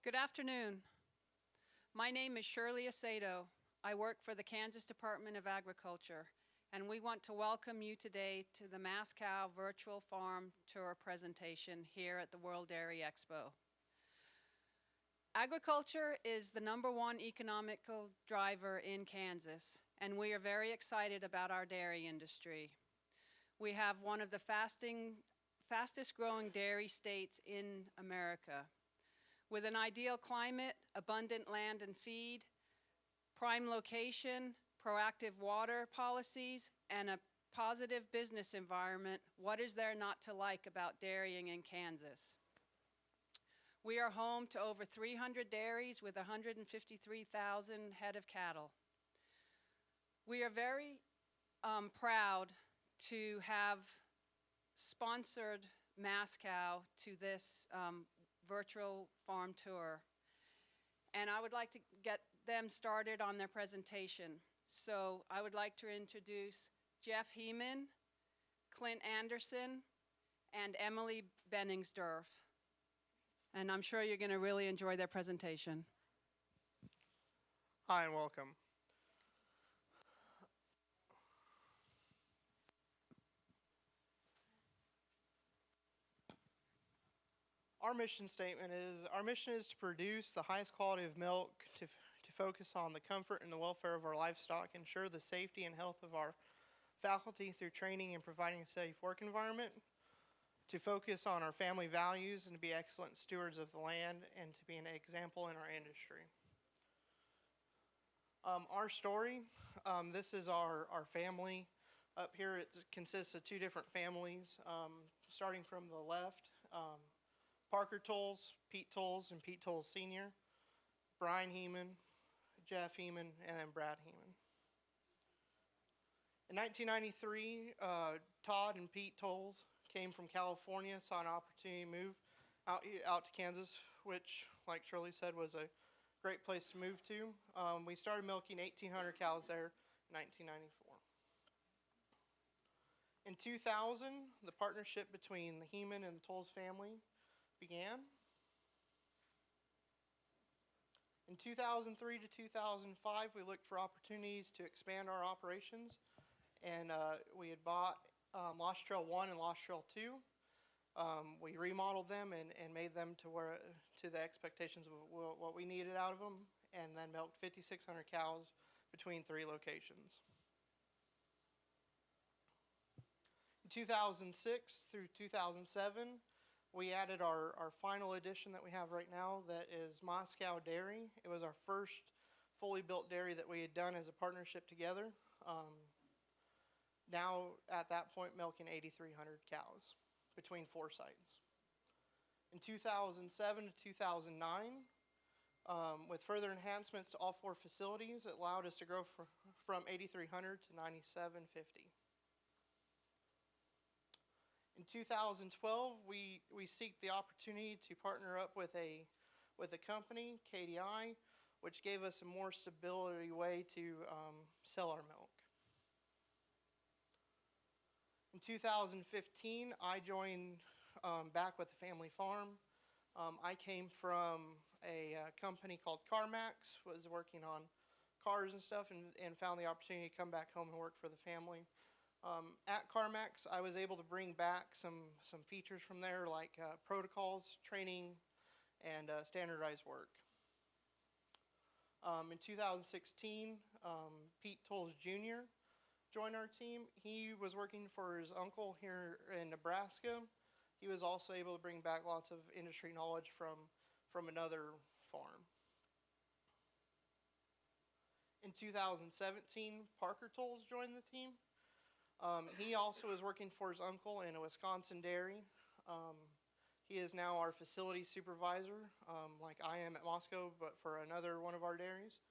Good afternoon. My name is Shirley Acedo. I work for the Kansas Department of Agriculture, and we want to welcome you today to the MasCow Virtual Farm Tour presentation here at the World Dairy Expo. Agriculture is the #1 economical driver in Kansas, and we are very excited about our dairy industry. We have one of the fastest growing dairy states in America. With an ideal climate, abundant land and feed, prime location, proactive water policies, and a positive business environment, what is there not to like about dairying in Kansas? We are home to over 300 dairies with 153,000 head of cattle. We are very proud to have sponsored MasCow to this virtual farm tour. And I would like to get them started on their presentation. So I would like to introduce Jeff Heeman, Clint Anderson, and Emily Benningsdorf. And I'm sure you're going to really enjoy their presentation. Hi and welcome. Our mission is to produce the highest quality of milk, to focus on the comfort and the welfare of our livestock, ensure the safety and health of our faculty through training and providing a safe work environment, to focus on our family values and to be excellent stewards of the land, and to be an example in our industry. Our story, this is our family. Up here it consists of two different families, starting from the left. Parker Tolles, Pete Tolles, and Pete Tolles Sr., Brian Heeman, Jeff Heeman, and then Brad Heeman. In 1993, Todd and Pete Tolles came from California, saw an opportunity to move out to Kansas, which, like Shirley said, was a great place to move to. We started milking 1,800 cows there in 1994. In 2000, the partnership between the Heeman and the Tolles family began. In 2003 to 2005, we looked for opportunities to expand our operations, and we had bought Lost Trail 1 and Lost Trail 2. We remodeled them and made them to the expectations of what we needed out of them, and then milked 5,600 cows between 3 locations. In 2006 through 2007, we added our final edition that we have right now, that is MasCow Dairy. It was our first fully built dairy that we had done as a partnership together. Now, at that point, milking 8,300 cows between 4 sites. In 2007 to 2009, with further enhancements to all 4 facilities, it allowed us to grow from 8,300 to 9,750. In 2012, we seeked the opportunity to partner up with a company, KDI, which gave us a more stability way to sell our milk. In 2015, I joined back with the family farm. I came from a company called CarMax, was working on cars and stuff, and found the opportunity to come back home and work for the family. At CarMax, I was able to bring back some features from there, like protocols, training, and standardized work. In 2016, Pete Tolles Jr. joined our team. He was working for his uncle here in Nebraska. He was also able to bring back lots of industry knowledge from another farm. In 2017, Parker Tolles joined the team. He also is working for his uncle in a Wisconsin dairy. He is now our facility supervisor, like I am at MasCow, but for another one of our dairies.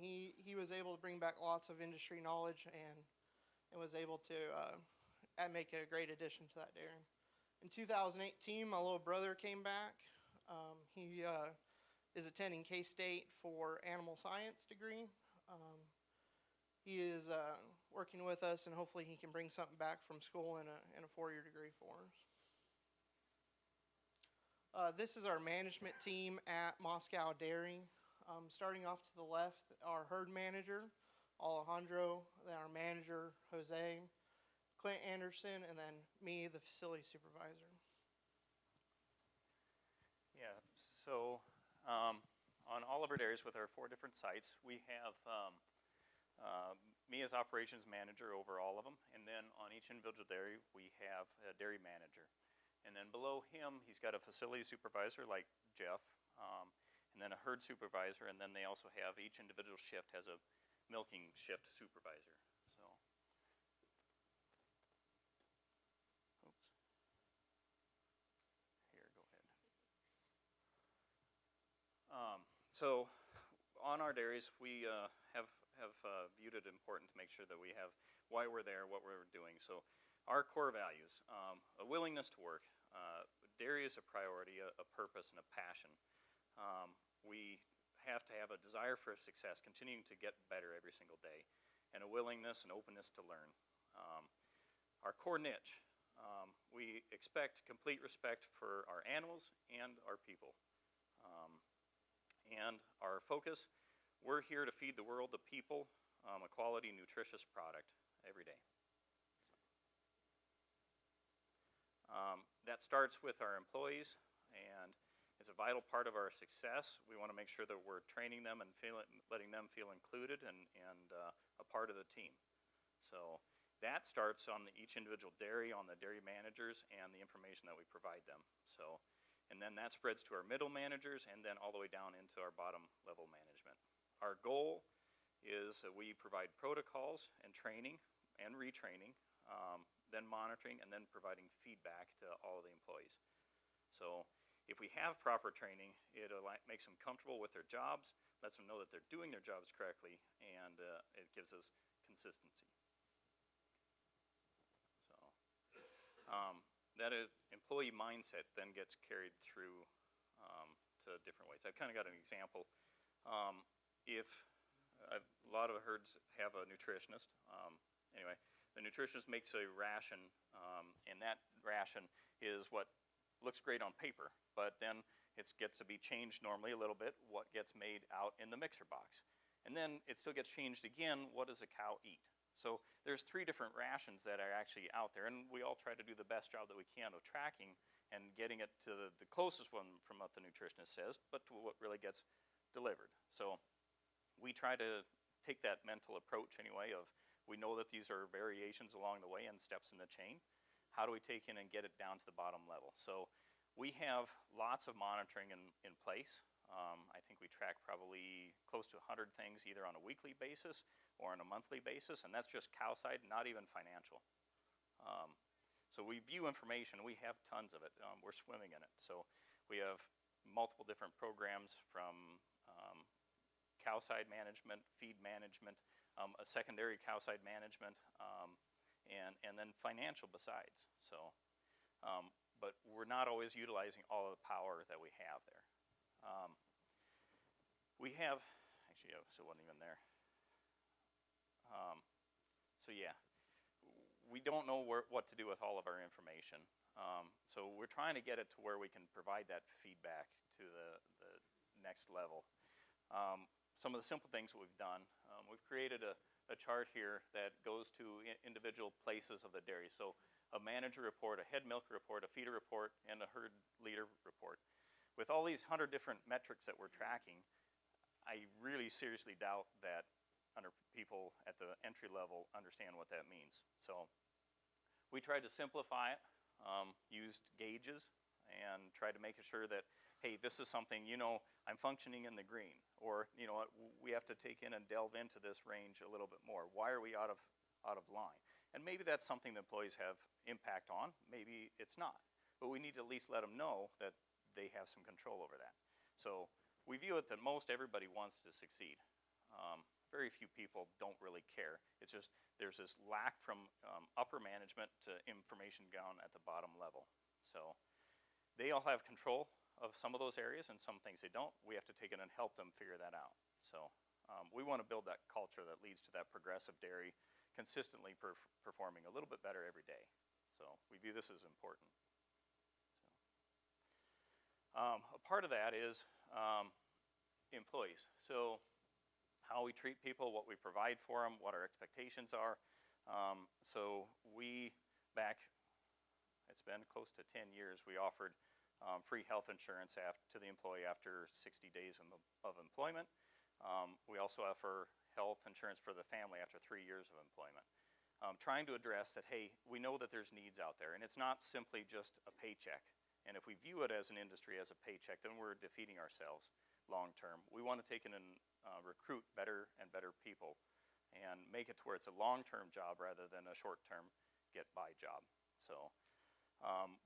He was able to bring back lots of industry knowledge and was able to make it a great addition to that dairy. In 2018, my little brother came back. He is attending K-State for animal science degree. He is working with us, and hopefully he can bring something back from school in a 4-year degree for us. This is our management team at MasCow Dairy. Starting off to the left, our herd manager, Alejandro, then our manager, Jose, Clint Anderson, and then me, the facility supervisor. Yeah, so on all of our dairies with our 4 different sites, we have me as operations manager over all of them, and then on each individual dairy, we have a dairy manager. And then below him, he's got a facility supervisor like Jeff, and then a herd supervisor, and then they also have each individual shift has a milking shift supervisor. So, oops. Here, go ahead. So on our dairies, we have viewed it important to make sure that we have why we're there, what we're doing. So our core values, a willingness to work. Dairy is a priority, a purpose, and a passion. We have to have a desire for success, continuing to get better every single day, and a willingness and openness to learn. Our core niche, we expect complete respect for our animals and our people. And our focus, we're here to feed the world, the people, a quality, nutritious product every day. That starts with our employees, and it's a vital part of our success. We want to make sure that we're training them and letting them feel included and a part of the team. So that starts on each individual dairy, on the dairy managers, and the information that we provide them. So, and then that spreads to our middle managers, and then all the way down into our bottom level management. Our goal is that we provide protocols and training and retraining, then monitoring, and then providing feedback to all of the employees. So if we have proper training, it makes them comfortable with their jobs, lets them know that they're doing their jobs correctly, and it gives us consistency. So that employee mindset then gets carried through to different ways. I've kind of got an example. If a lot of herds have a nutritionist, anyway, the nutritionist makes a ration, and that ration is what looks great on paper, but then it gets to be changed normally a little bit, what gets made out in the mixer box. And then it still gets changed again, what does a cow eat? So there's 3 different rations that are actually out there, and we all try to do the best job that we can of tracking and getting it to the closest one from what the nutritionist says, but to what really gets delivered. So we try to take that mental approach anyway of, we know that these are variations along the way and steps in the chain. How do we take in and get it down to the bottom level? So we have lots of monitoring in place. I think we track probably close to 100 things either on a weekly basis or on a monthly basis, and that's just cow side, not even financial. So we view information, we have tons of it. We're swimming in it. So we have multiple different programs from cow side management, feed management, a secondary cow side management, and then financial besides. So, but we're not always utilizing all of the power that we have there. We have, actually, so it wasn't even there. So yeah, we don't know what to do with all of our information. So we're trying to get it to where we can provide that feedback to the next level. Some of the simple things that we've done, we've created a chart here that goes to individual places of the dairy. So a manager report, a head milker report, a feeder report, and a herd leader report. With all these 100 different metrics that we're tracking, I really seriously doubt that people at the entry level understand what that means. So we tried to simplify it, used gauges, and tried to make sure that, hey, this is something, I'm functioning in the green, or we have to take in and delve into this range a little bit more. Why are we out of line? And maybe that's something that employees have impact on. Maybe it's not, but we need to at least let them know that they have some control over that. So we view it that most everybody wants to succeed. Very few people don't really care. It's just there's this lack from upper management to information down at the bottom level. So they all have control of some of those areas, and some things they don't. We have to take it and help them figure that out. So we want to build that culture that leads to that progressive dairy, consistently performing a little bit better every day. So we view this as important. So A part of that is employees. So how we treat people, what we provide for them, what our expectations are. So we, it's been close to 10 years, we offered free health insurance to the employee after 60 days of employment. We also offer health insurance for the family after 3 years of employment. Trying to address that, hey, we know that there's needs out there, and it's not simply just a paycheck. And if we view it as an industry, as a paycheck, then we're defeating ourselves long term. We want to take in and recruit better and better people and make it to where it's a long-term job rather than a short-term get-by job. So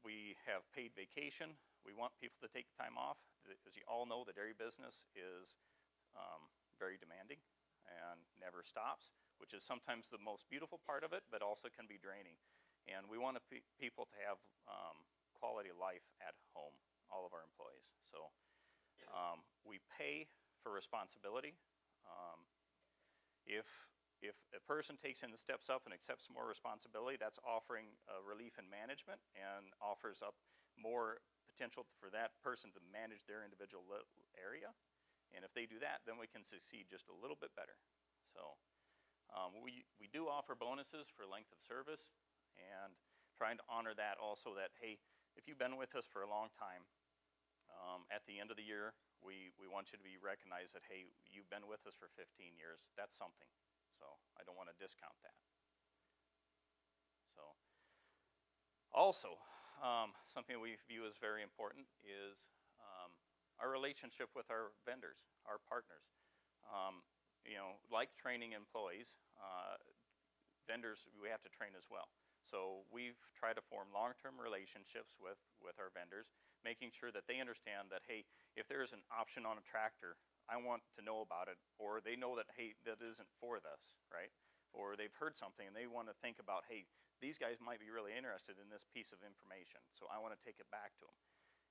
we have paid vacation. We want people to take time off. As you all know, the dairy business is very demanding and never stops, which is sometimes the most beautiful part of it, but also can be draining. And we want people to have quality of life at home, all of our employees. So we pay for responsibility. If a person takes in the steps up and accepts more responsibility, that's offering relief in management and offers up more potential for that person to manage their individual area. And if they do that, then we can succeed just a little bit better. So we do offer bonuses for length of service and trying to honor that also, that, hey, if you've been with us for a long time, at the end of the year, we want you to be recognized that, hey, you've been with us for 15 years. That's something. So I don't want to discount that. So also, something we view as very important is our relationship with our vendors, our partners. You know, like training employees, vendors we have to train as well. So we've tried to form long-term relationships with our vendors, making sure that they understand that, hey, if there is an option on a tractor, I want to know about it, or they know that, hey, that isn't for this, right? Or they've heard something and they want to think about, hey, these guys might be really interested in this piece of information, so I want to take it back to them.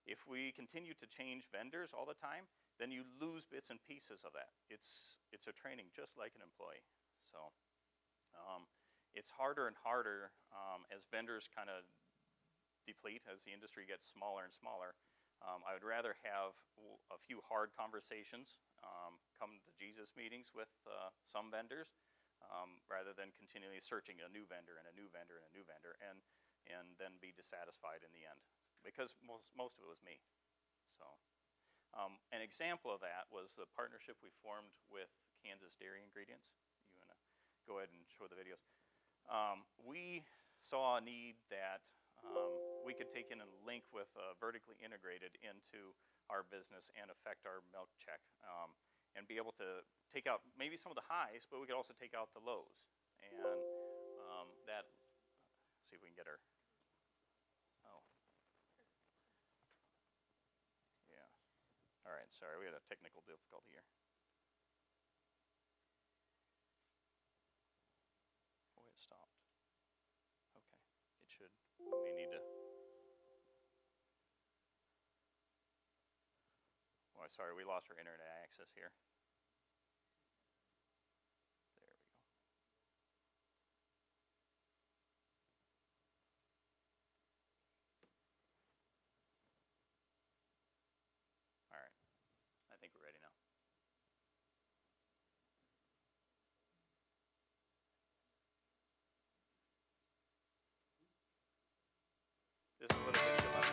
If we continue to change vendors all the time, then you lose bits and pieces of that. It's a training just like an employee. So it's harder and harder as vendors kind of deplete, as the industry gets smaller and smaller. I would rather have a few hard conversations, come to Jesus meetings with some vendors, rather than continually searching a new vendor and a new vendor and a new vendor, and then be dissatisfied in the end, because most of it was me. So an example of that was the partnership we formed with Kansas Dairy Ingredients. You want to go ahead and show the videos. We saw a need that we could take in and link with vertically integrated into our business and affect our milk check, and be able to take out maybe some of the highs, but we could also take out the lows. And that, let's see if we can get our, oh. Yeah. All right, sorry, we had a technical difficulty here. Oh, it stopped. Okay, it should. We may need to. Oh, sorry, we lost our internet access here. There we go. All right, I think we're ready now. This is a little bit too much.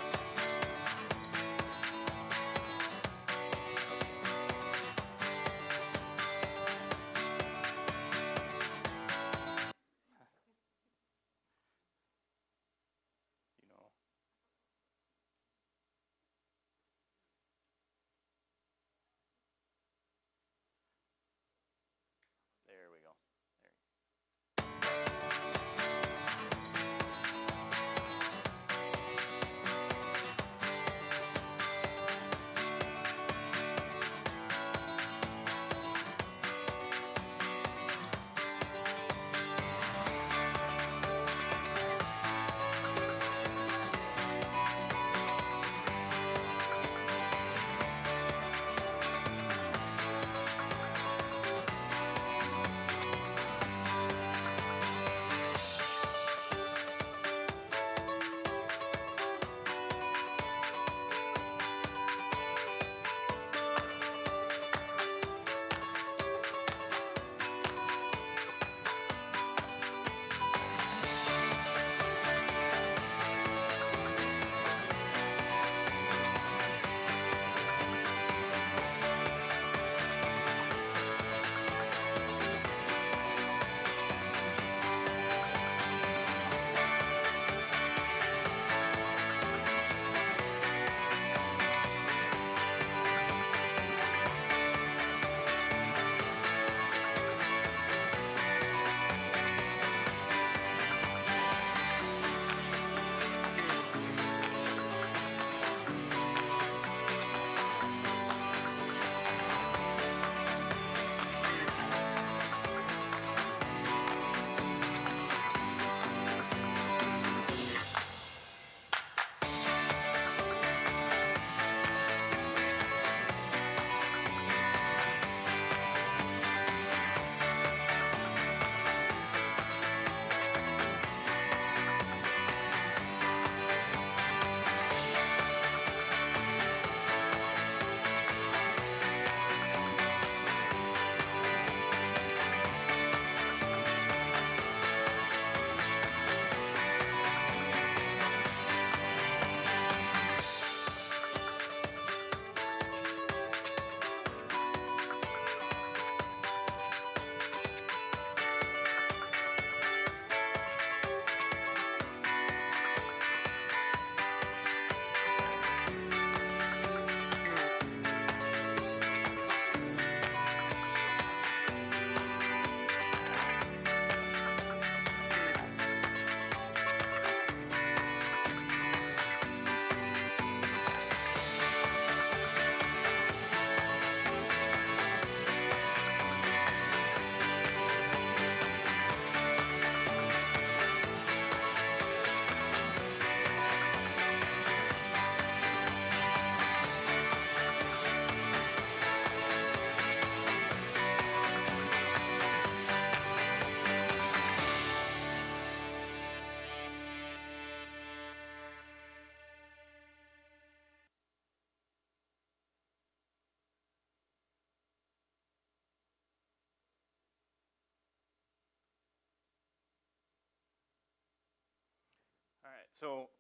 So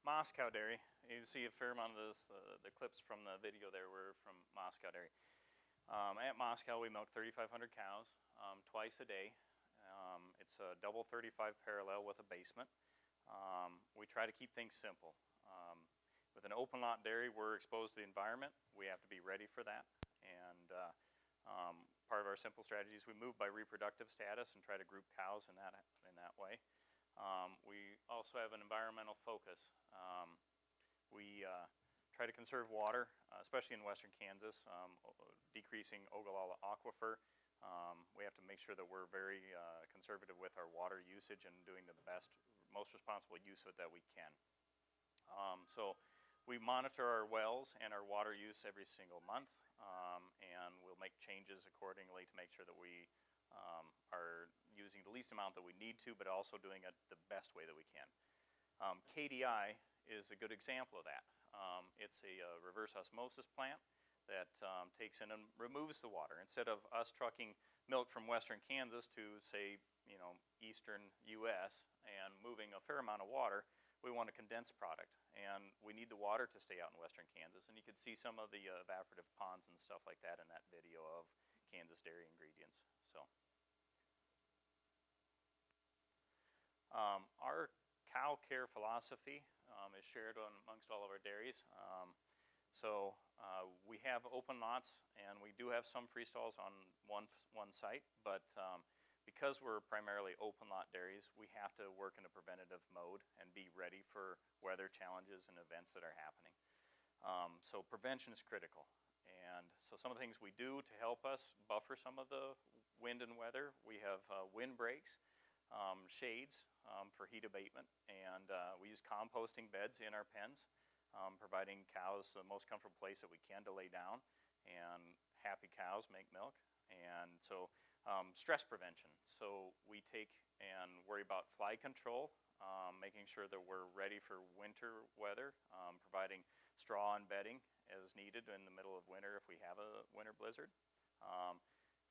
MasCow Dairy, you see a fair amount of this, the clips from the video there were from MasCow Dairy. At MasCow, we milk 3,500 cows twice a day. It's a double 35 parallel with a basement. We try to keep things simple. With an open lot dairy, we're exposed to the environment. We have to be ready for that. And part of our simple strategy is we move by reproductive status and try to group cows in that way. We also have an environmental focus. We try to conserve water, especially in western Kansas, decreasing Ogallala Aquifer. We have to make sure that we're very conservative with our water usage and doing the best, most responsible use of it that we can. So we monitor our wells and our water use every single month, and we'll make changes accordingly to make sure that we are using the least amount that we need to, but also doing it the best way that we can. KDI is a good example of that. It's a reverse osmosis plant that takes in and removes the water. Instead of us trucking milk from western Kansas to, say, eastern U.S. and moving a fair amount of water, we want a condensed product, and we need the water to stay out in western Kansas. And you can see some of the evaporative ponds and stuff like that in that video of Kansas dairy ingredients. So, our cow care philosophy is shared amongst all of our dairies. We have open lots, and we do have some free stalls on one site, but because we're primarily open lot dairies, we have to work in a preventative mode and be ready for weather challenges and events that are happening. So prevention is critical. And so some of the things we do to help us buffer some of the wind and weather, we have wind breaks, shades for heat abatement, and we use composting beds in our pens, providing cows the most comfortable place that we can to lay down, and happy cows make milk. And so stress prevention. So we take and worry about fly control, making sure that we're ready for winter weather, providing straw and bedding as needed in the middle of winter if we have a winter blizzard.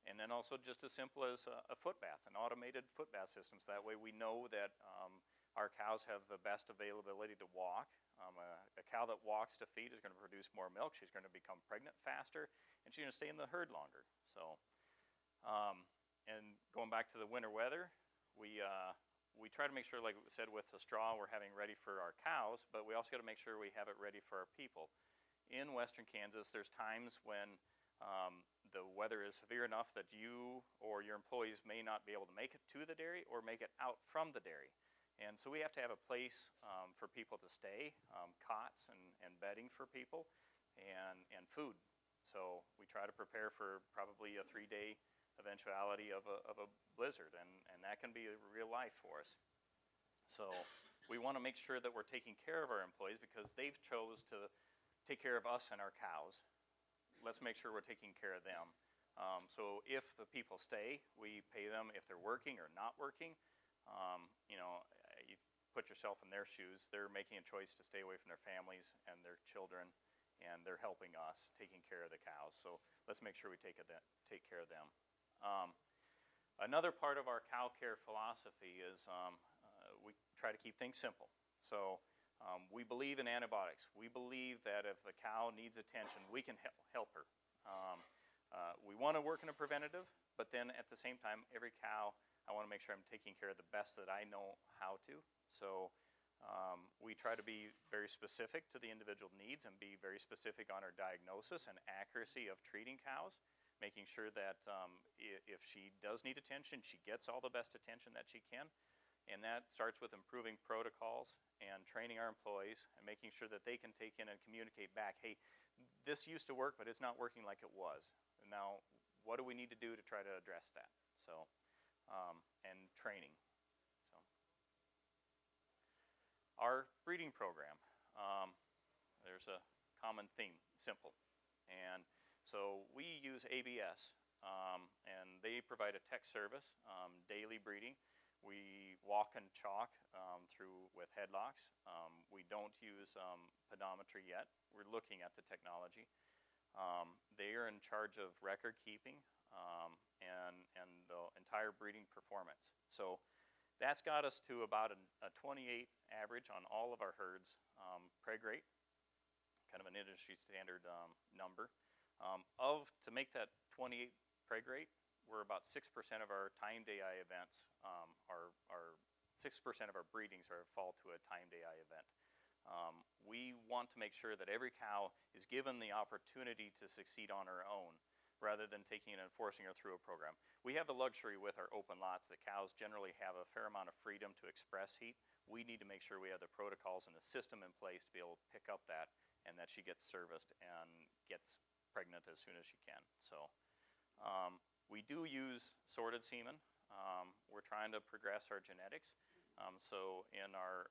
And then also just as simple as a foot bath, an automated foot bath system. So that way we know that our cows have the best availability to walk. A cow that walks to feed is going to produce more milk. She's going to become pregnant faster, and she's going to stay in the herd longer. So. And going back to the winter weather, we try to make sure, like we said, with the straw, we're having ready for our cows, but we also got to make sure we have it ready for our people. In western Kansas, there's times when the weather is severe enough that you or your employees may not be able to make it to the dairy or make it out from the dairy. And so we have to have a place for people to stay, cots and bedding for people, and food. So we try to prepare for probably a 3-day eventuality of a blizzard, and that can be real life for us. So we want to make sure that we're taking care of our employees because they've chose to take care of us and our cows. Let's make sure we're taking care of them. So if the people stay, we pay them if they're working or not working. You put yourself in their shoes. They're making a choice to stay away from their families and their children, and they're helping us, taking care of the cows. So let's make sure we take care of them. Another part of our cow care philosophy is we try to keep things simple. So we believe in antibiotics. We believe that if a cow needs attention, we can help her. We want to work in a preventative, but then at the same time, every cow, I want to make sure I'm taking care of the best that I know how to. So we try to be very specific to the individual needs and be very specific on our diagnosis and accuracy of treating cows, making sure that if she does need attention, she gets all the best attention that she can. And that starts with improving protocols and training our employees and making sure that they can take in and communicate back, hey, this used to work, but it's not working like it was. Now, what do we need to do to try to address that? So, and training. So, our breeding program, there's a common theme, simple. And so we use ABS, and they provide a tech service, daily breeding. We walk and chalk through with headlocks. We don't use pedometry yet. We're looking at the technology. They are in charge of record keeping and the entire breeding performance. So That's got us to about a 28 average on all of our herds, preg rate, kind of an industry standard number. To make that 28 preg rate, we're about 6% of our time day eye events, 6% of our breedings fall to a time day eye event. We want to make sure that every cow is given the opportunity to succeed on her own, rather than taking and enforcing her through a program. We have the luxury with our open lots that cows generally have a fair amount of freedom to express heat. We need to make sure we have the protocols and the system in place to be able to pick up that, and that she gets serviced and gets pregnant as soon as she can. So we do use sorted semen. We're trying to progress our genetics. So in our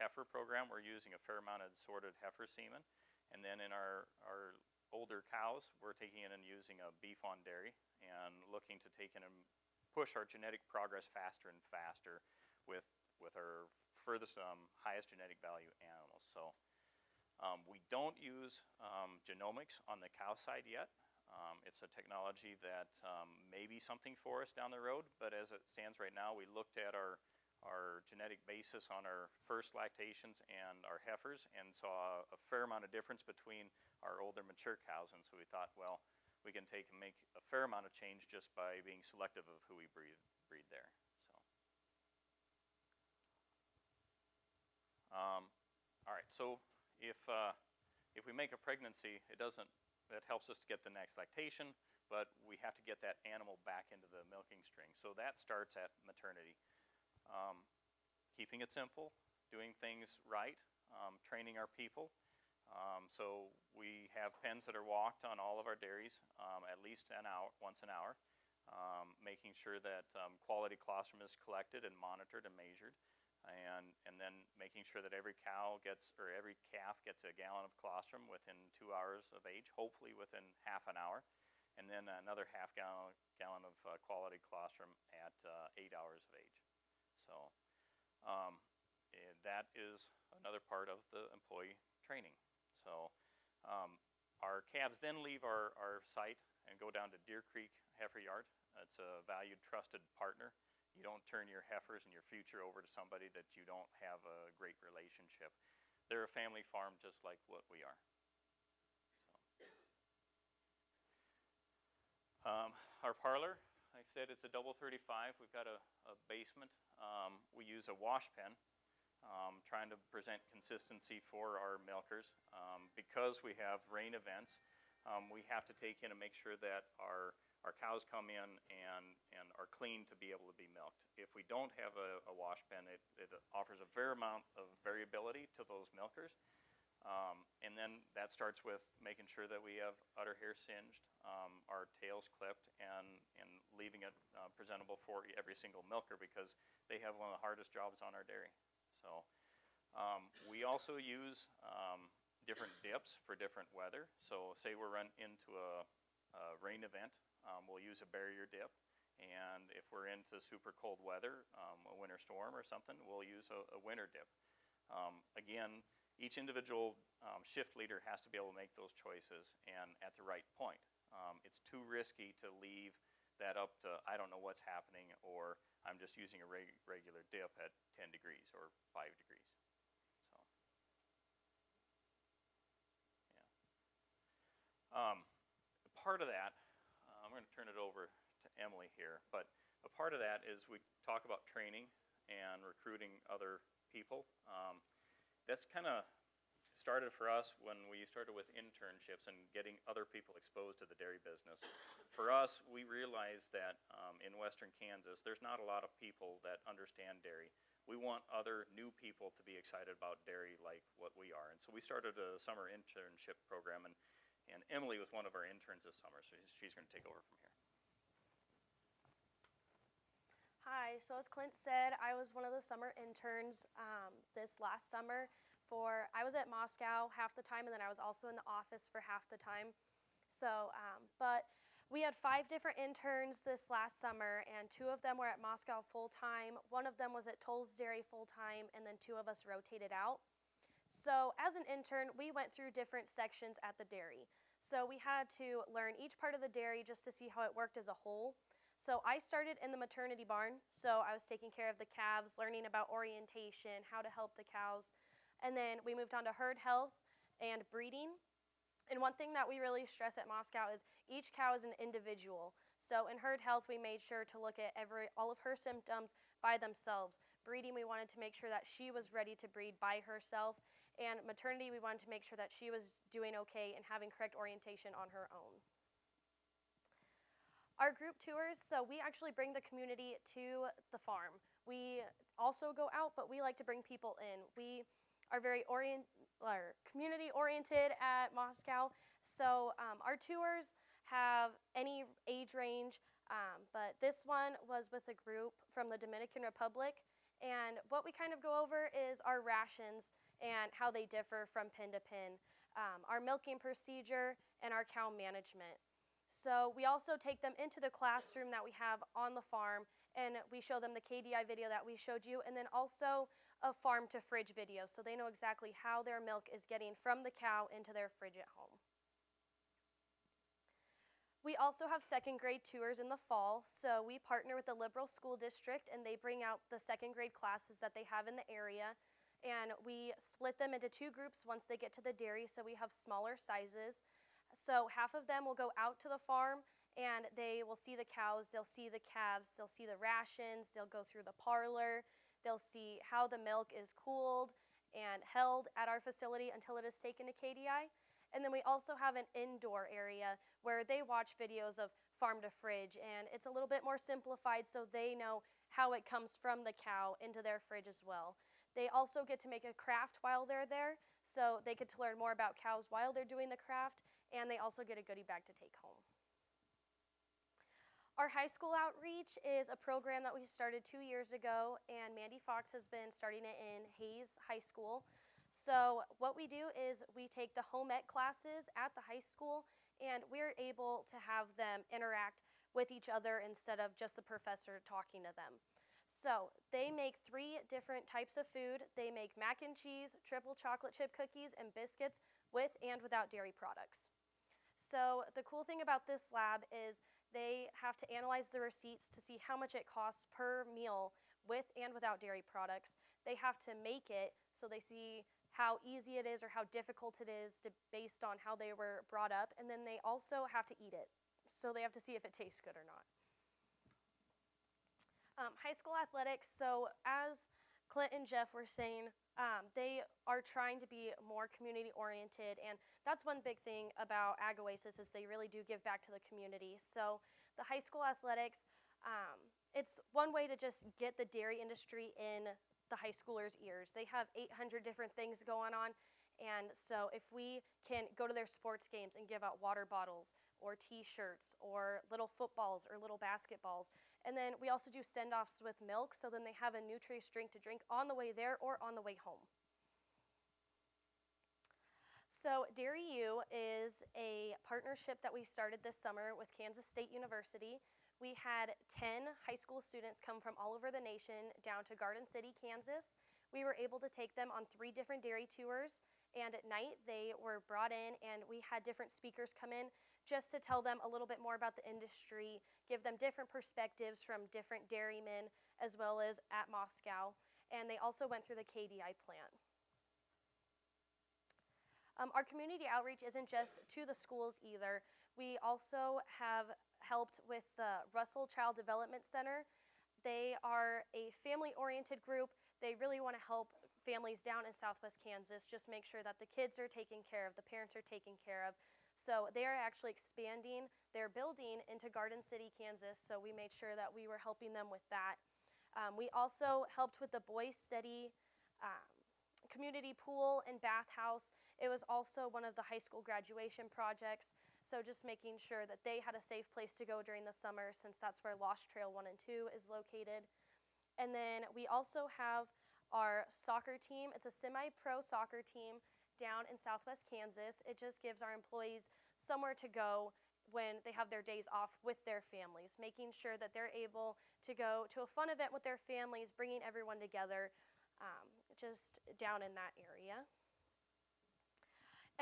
heifer program, we're using a fair amount of sorted heifer semen. And then in our older cows, we're taking in and using a beef on dairy and looking to take in and push our genetic progress faster and faster with our furthest highest genetic value animals. So we don't use genomics on the cow side yet. It's a technology that may be something for us down the road, but as it stands right now, we looked at our genetic basis on our first lactations and our heifers and saw a fair amount of difference between our older mature cows, and so we thought, well, we can take and make a fair amount of change just by being selective of who we breed there. So, all right. So if we make a pregnancy, that helps us to get the next lactation, but we have to get that animal back into the milking string. So that starts at maternity. Keeping it simple, doing things right, training our people. So we have pens that are walked on all of our dairies at least once an hour, making sure that quality colostrum is collected and monitored and measured, and then making sure that every calf gets a gallon of colostrum within 2 hours of age, hopefully within half an hour, and then another half gallon of quality colostrum at 8 hours of age. So that is another part of the employee training. So our calves then leave our site and go down to Deer Creek Heifer Yard. It's a valued, trusted partner. You don't turn your heifers and your future over to somebody that you don't have a great relationship. They're a family farm just like what we are. So, our parlor, like I said, it's a double 35. We've got a basement. We use a wash pen, trying to present consistency for our milkers. Because we have rain events, we have to take in and make sure that our cows come in and are clean to be able to be milked. If we don't have a wash pen, it offers a fair amount of variability to those milkers. And then that starts with making sure that we have udder hair singed, our tails clipped, and leaving it presentable for every single milker, because they have one of the hardest jobs on our dairy. So we also use different dips for different weather. So say we're run into a rain event, we'll use a barrier dip. And if we're into super cold weather, a winter storm or something, we'll use a winter dip. Again, each individual shift leader has to be able to make those choices and at the right point. It's too risky to leave that up to, I don't know what's happening, or I'm just using a regular dip at 10 degrees or 5 degrees. So, yeah. Part of that, I'm going to turn it over to Emily here, but a part of that is we talk about training and recruiting other people. That's kind of started for us when we started with internships and getting other people exposed to the dairy business. For us, we realized that in western Kansas, there's not a lot of people that understand dairy. We want other new people to be excited about dairy like what we are. And so we started a summer internship program, and Emily was one of our interns this summer, so she's going to take over from here. Hi, so as Clint said, I was one of the summer interns this last summer. I was at MasCow half the time, and then I was also in the office for half the time. So, but we had 5 different interns this last summer, and 2 of them were at MasCow full-time. 1 of them was at Toll's Dairy full-time, and then 2 of us rotated out. So as an intern, we went through different sections at the dairy. So we had to learn each part of the dairy just to see how it worked as a whole. So I started in the maternity barn, so I was taking care of the calves, learning about orientation, how to help the cows. And then we moved on to herd health and breeding. And one thing that we really stress at MasCow is each cow is an individual. So in herd health, we made sure to look at all of her symptoms by themselves. Breeding, we wanted to make sure that she was ready to breed by herself. And maternity, we wanted to make sure that she was doing okay and having correct orientation on her own. Our group tours, so we actually bring the community to the farm. We also go out, but we like to bring people in. We are very community oriented at MasCow, so our tours have any age range, but this one was with a group from the Dominican Republic, and what we kind of go over is our rations and how they differ from pen to pen, our milking procedure, and our cow management. So we also take them into the classroom that we have on the farm, and we show them the KDI video that we showed you, and then also a farm to fridge video, so they know exactly how their milk is getting from the cow into their fridge at home. We also have second grade tours in the fall, so we partner with the Liberal School District, and they bring out the second grade classes that they have in the area, and we split them into two groups once they get to the dairy, so we have smaller sizes. So half of them will go out to the farm and they will see the cows, they'll see the calves, they'll see the rations, they'll go through the parlor, they'll see how the milk is cooled and held at our facility until it is taken to KDI. And then we also have an indoor area where they watch videos of farm to fridge, and it's a little bit more simplified so they know how it comes from the cow into their fridge as well. They also get to make a craft while they're there, so they get to learn more about cows while they're doing the craft, and they also get a goodie bag to take home. Our high school outreach is a program that we started 2 years ago, and Mandy Fox has been starting it in Hayes High School. So what we do is we take the home ec classes at the high school, and we're able to have them interact with each other instead of just the professor talking to them. So they make 3 different types of food. They make mac and cheese, triple chocolate chip cookies, and biscuits with and without dairy products. So the cool thing about this lab is they have to analyze the receipts to see how much it costs per meal with and without dairy products. They have to make it so they see how easy it is or how difficult it is based on how they were brought up, and then they also have to eat it. So they have to see if it tastes good or not. High school athletics, so as Clint and Jeff were saying, they are trying to be more community oriented, and that's one big thing about Ag Oasis is they really do give back to the community. So the high school athletics, it's one way to just get the dairy industry in the high schoolers' ears. They have 800 different things going on, and so if we can go to their sports games and give out water bottles or t-shirts or little footballs or little basketballs, and then we also do send-offs with milk, so then they have a nutritious drink to drink on the way there or on the way home. So Dairy U is a partnership that we started this summer with Kansas State University. We had 10 high school students come from all over the nation down to Garden City, Kansas. We were able to take them on 3 different dairy tours, and at night they were brought in and we had different speakers come in just to tell them a little bit more about the industry, give them different perspectives from different dairymen as well as at MasCow, and they also went through the KDI plant. Our community outreach isn't just to the schools either. We also have helped with the Russell Child Development Center. They are a family-oriented group. They really want to help families down in Southwest Kansas, just make sure that the kids are taken care of, the parents are taken care of. So they are actually expanding their building into Garden City, Kansas, so we made sure that we were helping them with that. We also helped with the Boys City community pool and bathhouse. It was also one of the high school graduation projects, so just making sure that they had a safe place to go during the summer since that's where Lost Trail 1 and 2 is located. And then we also have our soccer team. It's a semi-pro soccer team down in Southwest Kansas. It just gives our employees somewhere to go when they have their days off with their families, making sure that they're able to go to a fun event with their families, bringing everyone together just down in that area.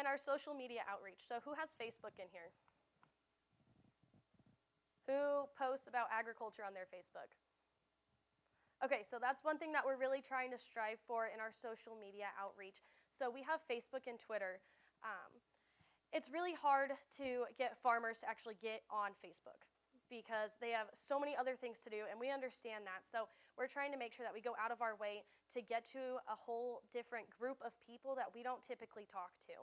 And our social media outreach. So who has Facebook in here? Who posts about agriculture on their Facebook? Okay, so that's one thing that we're really trying to strive for in our social media outreach. So we have Facebook and Twitter. It's really hard to get farmers to actually get on Facebook because they have so many other things to do, and we understand that. So we're trying to make sure that we go out of our way to get to a whole different group of people that we don't typically talk to.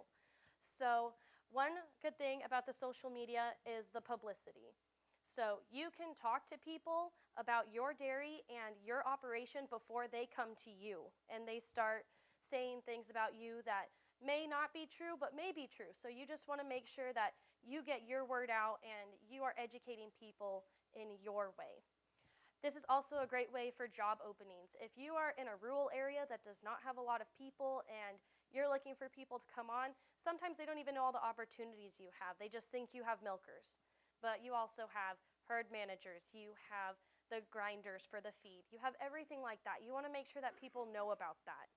So one good thing about the social media is the publicity. So you can talk to people about your dairy and your operation before they come to you and they start saying things about you that may not be true but may be true. So you just want to make sure that you get your word out and you are educating people in your way. This is also a great way for job openings. If you are in a rural area that does not have a lot of people and you're looking for people to come on, sometimes they don't even know all the opportunities you have. They just think you have milkers. But you also have herd managers, you have the grinders for the feed, you have everything like that. You want to make sure that people know about that.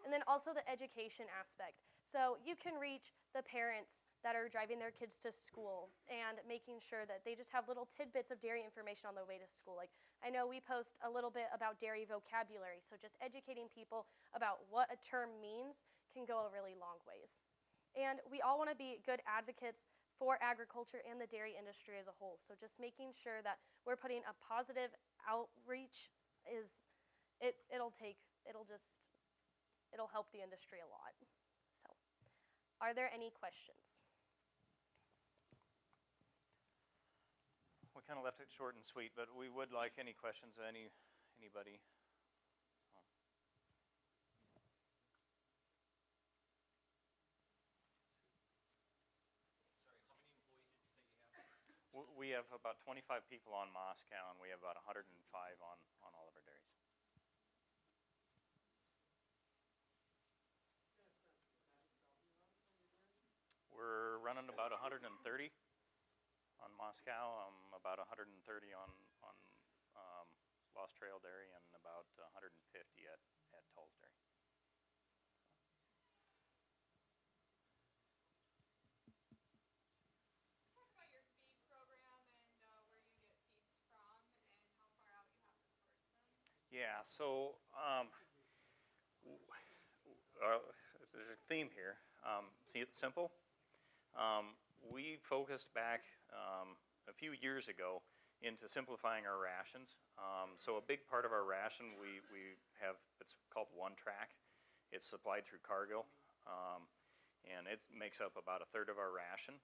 And then also the education aspect. So you can reach the parents that are driving their kids to school and making sure that they just have little tidbits of dairy information on their way to school. Like I know we post a little bit about dairy vocabulary, so just educating people about what a term means can go a really long ways. And we all want to be good advocates for agriculture and the dairy industry as a whole. So just making sure that we're putting a positive outreach it'll help the industry a lot. So, are there any questions? We kind of left it short and sweet, but we would like any questions, anybody. We have about 25 people on MasCow, and we have about 105 on all of our dairies. We're running about 130 on MasCow, about 130 on Lost Trail Dairy, and about 150 at Tull's Dairy. Talk about your feed program and where you get feeds from and how far out you have to source them. Yeah, so there's a theme here. See, it's simple. We focused back a few years ago into simplifying our rations. So a big part of our ration we have, it's called One Track. It's supplied through Cargill, and it makes up about a third of our ration.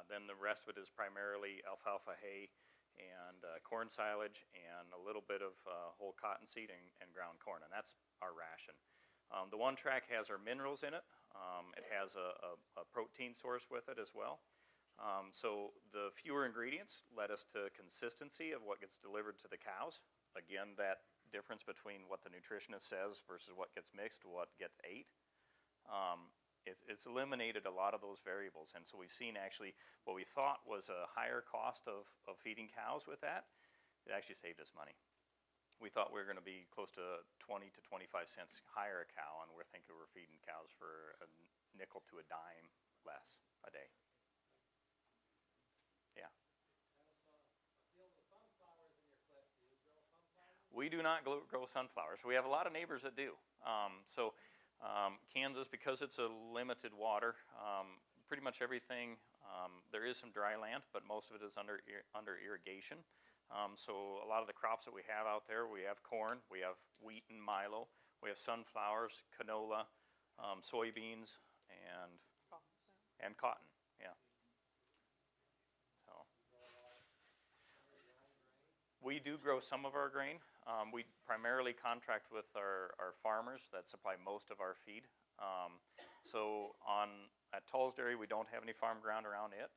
Then the rest of it is primarily alfalfa hay and corn silage and a little bit of whole cottonseed and ground corn, and that's our ration. The One Track has our minerals in it. It has a protein source with it as well. So the fewer ingredients led us to consistency of what gets delivered to the cows. Again, that difference between what the nutritionist says versus what gets mixed to what gets ate. It's eliminated a lot of those variables, and so we've seen actually what we thought was a higher cost of feeding cows with that. It actually saved us money. We thought we were going to be close to 20 to 25 cents higher a cow, and we're thinking we're feeding cows for a nickel to a dime less a day. Yeah. We do not grow sunflowers. We have a lot of neighbors that do. Kansas, because it's a limited water, pretty much everything, there is some dry land, but most of it is under irrigation. So a lot of the crops that we have out there, we have corn, we have wheat and milo, we have sunflowers, canola, soybeans, and cotton. Yeah. So we do grow some of our grain. We primarily contract with our farmers that supply most of our feed. At Tull's Dairy, we don't have any farm ground around it.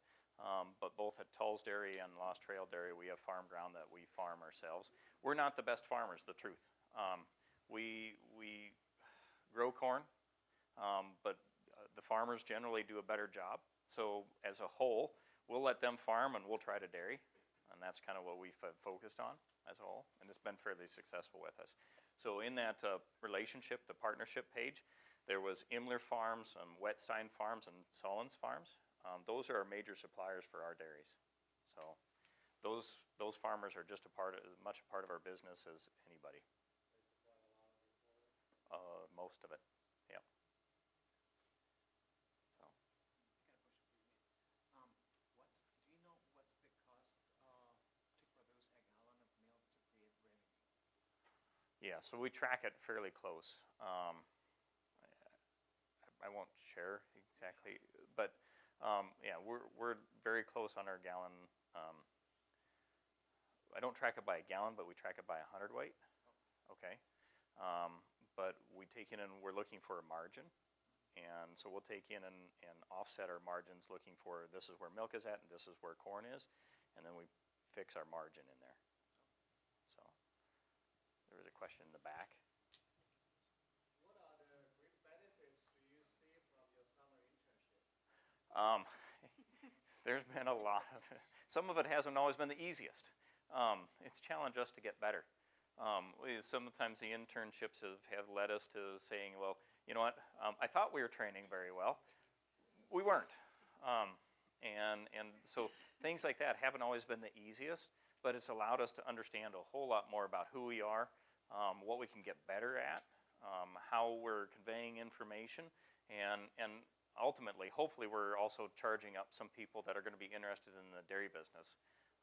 But both at Tull's Dairy and Lost Trail Dairy, we have farm ground that we farm ourselves. We're not the best farmers, the truth. We grow corn, but the farmers generally do a better job. So as a whole, we'll let them farm and we'll try to dairy. And that's kind of what we've focused on as a whole. And it's been fairly successful with us. So in that relationship, the partnership page, there was Imler Farms, Wetstein Farms, and Sullins Farms. Those are our major suppliers for our dairies. So those farmers are just as much a part of our business as anybody. Most of it, yeah. So. I got a question for you, man. Do you know what's the cost to produce a gallon of milk to create revenue? Yeah, so we track it fairly close. I won't share exactly, but yeah, we're very close on our gallon. I don't track it by a gallon, but we track it by a hundredweight. Okay, but we take in and we're looking for a margin, and so we'll take in and offset our margins, looking for this is where milk is at and this is where corn is, and then we fix our margin in there. So there was a question in the back. What are the great benefits do you see from your summer internship? There's been a lot of it. Some of it hasn't always been the easiest. It's challenged us to get better. Sometimes the internships have led us to saying, well, you know what, I thought we were training very well. We weren't. And so things like that haven't always been the easiest, but it's allowed us to understand a whole lot more about who we are, what we can get better at, how we're conveying information, and ultimately, hopefully, we're also charging up some people that are going to be interested in the dairy business.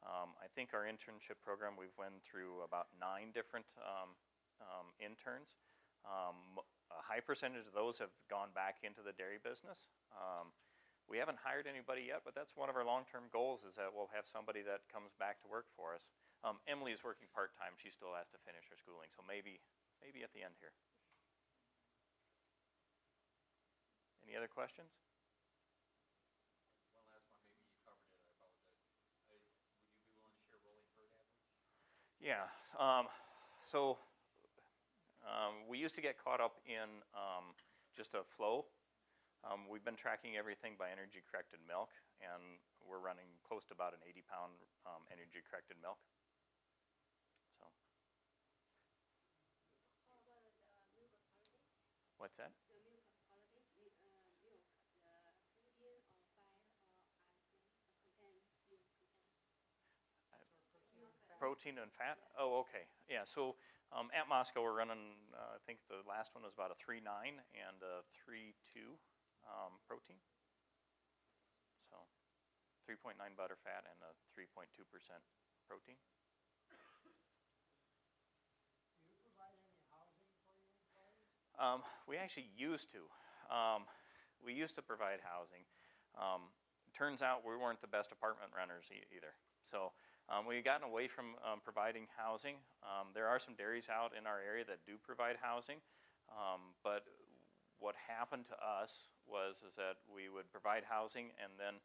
I think our internship program, we've went through about 9 different interns. A high percentage of those have gone back into the dairy business. We haven't hired anybody yet, but that's one of our long-term goals, is that we'll have somebody that comes back to work for us. Emily is working part-time. She still has to finish her schooling, so maybe at the end here. Any other questions? One last one, maybe you covered it, I apologize. Would you be willing to share rolling herd average? Yeah, we used to get caught up in just a flow. We've been tracking everything by energy-corrected milk, and we're running close to about an 80-pound energy-corrected milk. So. How about the milk quality? What's that? The milk quality, milk, the protein or fat or contain milk content. Protein and fat? Oh, okay. Yeah, so at MasCow we're running, I think the last one was about a 3.9 and a 3.2 protein. So 3.9 butter fat and a 3.2% protein. Do you provide any housing for your employees? We actually used to. We used to provide housing. Turns out we weren't the best apartment renters either. So we've gotten away from providing housing. There are some dairies out in our area that do provide housing, but what happened to us is that we would provide housing, and then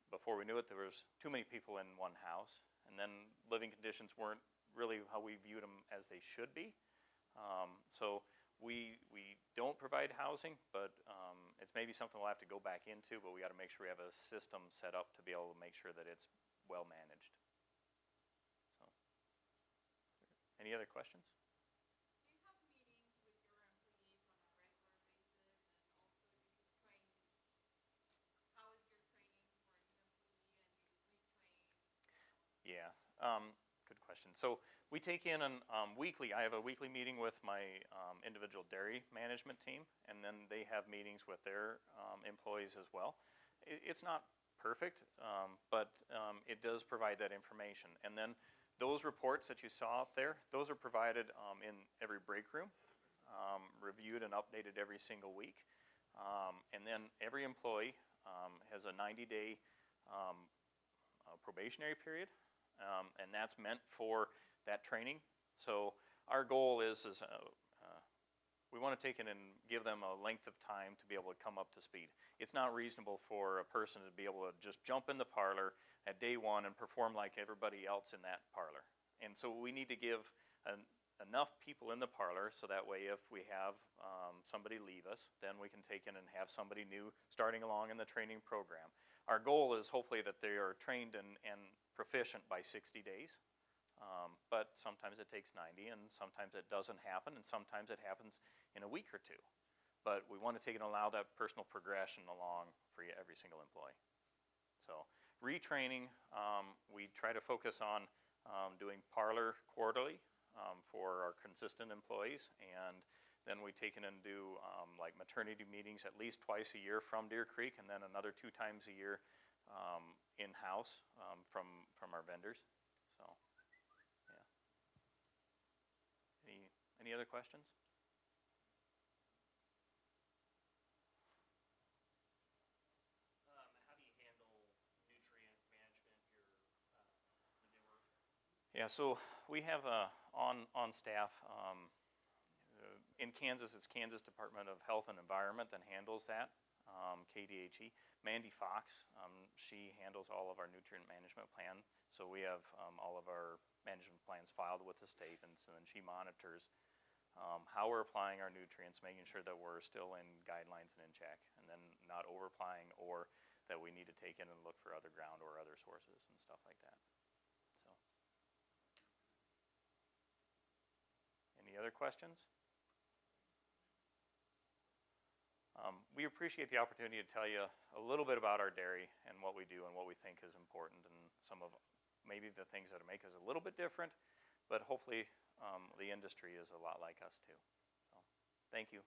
before we knew it, there was too many people in one house, and then living conditions weren't really how we viewed them as they should be. So we don't provide housing, but it's maybe something we'll have to go back into, but we got to make sure we have a system set up to be able to make sure that it's well managed. So, any other questions? Do you have meetings with your employees on a regular basis, and also do you train? How is your training for a new employee, and do you retrain? Yeah, good question. So we take in weekly. I have a weekly meeting with my individual dairy management team, and then they have meetings with their employees as well. It's not perfect, but it does provide that information. And then those reports that you saw up there, those are provided in every break room, reviewed and updated every single week. And then every employee has a 90-day probationary period, and that's meant for that training. So our goal is we want to take in and give them a length of time to be able to come up to speed. It's not reasonable for a person to be able to just jump in the parlor at day one and perform like everybody else in that parlor. And so we need to give enough people in the parlor so that way if we have somebody leave us, then we can take in and have somebody new starting along in the training program. Our goal is hopefully that they are trained and proficient by 60 days. But sometimes it takes 90, and sometimes it doesn't happen, and sometimes it happens in a week or two. But we want to take and allow that personal progression along for every single employee. So retraining, we try to focus on doing parlor quarterly for our consistent employees, and then we take in and do like maternity meetings at least twice a year from Deer Creek, and then another 2 times a year in-house from our vendors. So, yeah. Any other questions? How do you handle nutrient management, your manure? Yeah, so we have on staff in Kansas. It's Kansas Department of Health and Environment that handles that. KDHE. Mandy Fox, she handles all of our nutrient management plan. So we have all of our management plans filed with the state, and so then she monitors how we're applying our nutrients, making sure that we're still in guidelines and in check, and then not over applying, or that we need to take in and look for other ground or other sources and stuff like that. So, any other questions? We appreciate the opportunity to tell you a little bit about our dairy and what we do and what we think is important, and some of maybe the things that make us a little bit different, but hopefully the industry is a lot like us too. So, thank you.